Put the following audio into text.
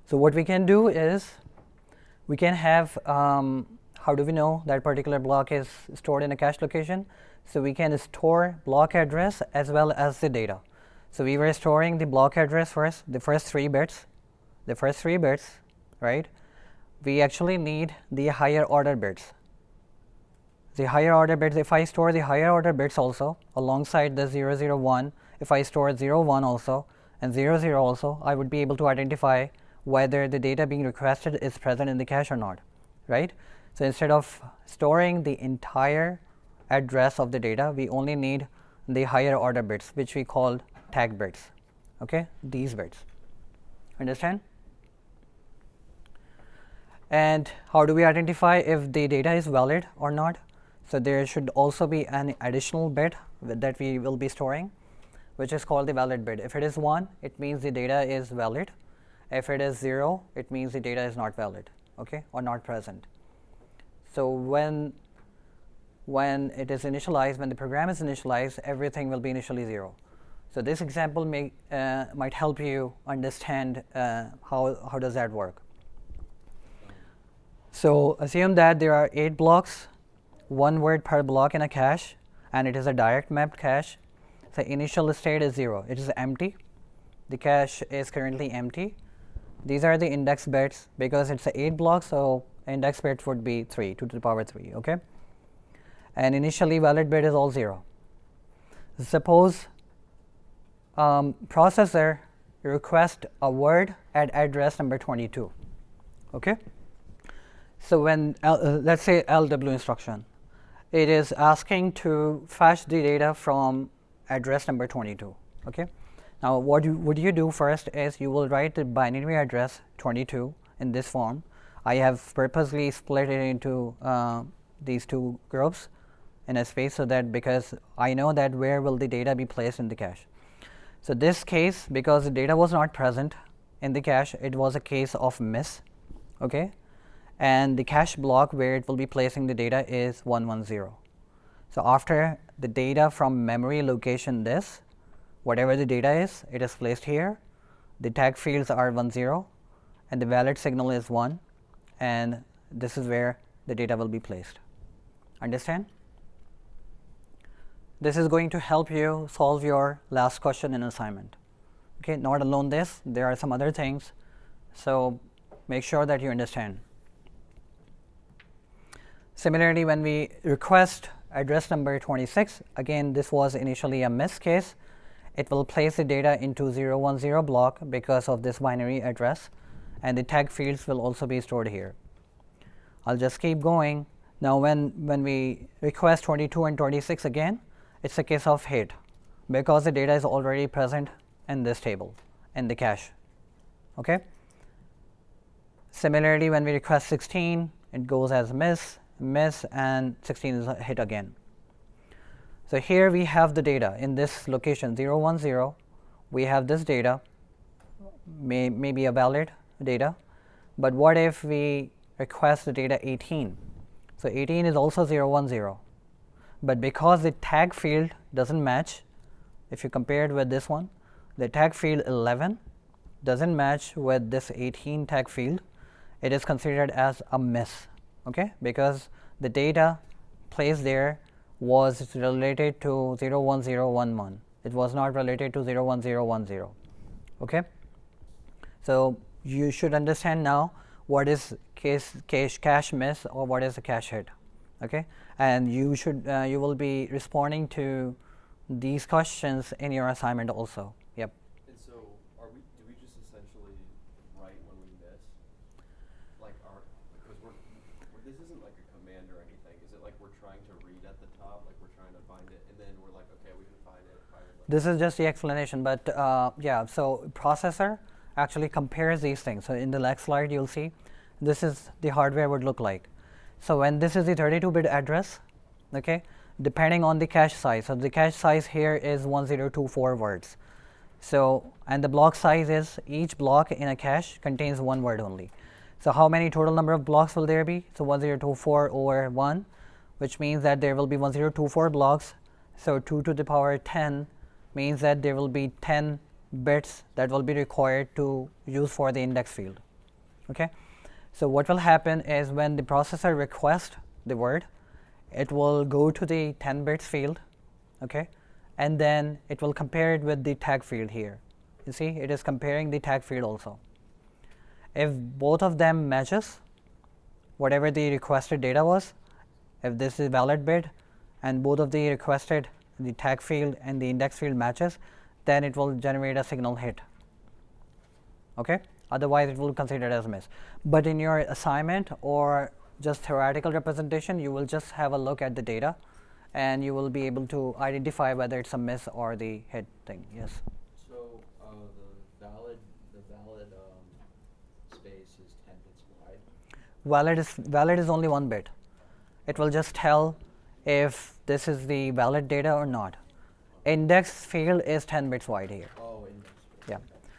So what we can do is we can have, how do we know that particular block is stored in a cache location? So we can store block address as well as the data. So we were storing the block address first, the first three bits, right? We actually need the higher order bits. The higher order bits, if I store the higher order bits also alongside the 001, if I store 01 also and 00 also, I would be able to identify whether the data being requested is present in the cache or not, right? So instead of storing the entire address of the data, we only need the higher order bits, which we call tag bits, okay, these bits. Understand? And how do we identify if the data is valid or not? So there should also be an additional bit that we will be storing, which is called the valid bit. If it is 1, it means the data is valid. If it is 0, it means the data is not valid, okay, or not present. So when it is initialized, when the program is initialized, everything will be initially 0. So this example might help you understand how does that work. So assume that there are 8 blocks, 1 word per block in a cache, and it is a direct mapped cache. The initial state is 0. It is empty. The cache is currently empty. These are the index bits because it's 8 blocks, so index bits would be 3, 2 to the power 3, okay? And initially valid bit is all 0. Suppose processor request a word at address number 22, okay? So when, let's say LW instruction, it is asking to fetch the data from address number 22, okay? Now what you do first is you will write the binary address 22 in this form. I have purposely split it into these two groups in a space so that because I know that where will the data be placed in the cache. So this case, because the data was not present in the cache, it was a case of miss, okay? And the cache block where it will be placing the data is 110. So after the data from memory location this, whatever the data is, it is placed here. The tag fields are 10 and the valid signal is 1, and this is where the data will be placed. Understand? This is going to help you solve your last question in assignment. Okay, not alone this, there are some other things, so make sure that you understand. Similarly, when we request address number 26, again this was initially a miss case. It will place the data into 010 block because of this binary address, and the tag fields will also be stored here. I'll just keep going. Now when we request 22 and 26 again, it's a case of hit because the data is already present in this table in the cache, okay? Similarly, when we request 16, it goes as miss, and 16 is a hit again. So here we have the data in this location 010. We have this data, maybe a valid data, but what if we request the data 18? So 18 is also 010, but because the tag field doesn't match, if you compare it with this one, the tag field 11 doesn't match with this 18 tag field, it is considered as a miss, okay, because the data placed there was related to 01011. It was not related to 01010, okay? So you should understand now what is cache miss or what is a cache hit, okay? And you will be responding to these questions in your assignment also. Yep. And so do we just essentially write when we miss? Like because this isn't like a command or anything. Is it like we're trying to read at the top, like we're trying to find it, and then we're like, okay, we can find it. This is just the explanation, but yeah, so processor actually compares these things. So in the next slide, you'll see this is the hardware would look like. So when this is the 32-bit address, okay, depending on the cache size. So the cache size here is 1024 words. So, and the block size is each block in a cache contains 1 word only. So how many total number of blocks will there be? So 1024 over 1, which means that there will be 1024 blocks. So 2 to the power 10 means that there will be 10 bits that will be required to use for the index field. Okay, so what will happen is when the processor requests the word, it will go to the 10 bits field, okay, and then it will compare it with the tag field here. You see, it is comparing the tag field also. If both of them matches, whatever the requested data was, if this is valid bit and both of the requested, the tag field and the index field matches, then it will generate a signal hit. Okay, otherwise it will consider it as a miss. But in your assignment or just theoretical representation, you will just have a look at the data and you will be able to identify whether it's a miss or the hit thing. Yes. So the valid space is 10 bits wide. Valid is only 1 bit. It will just tell if this is the valid data or not. Index field is 10 bits wide here. Oh,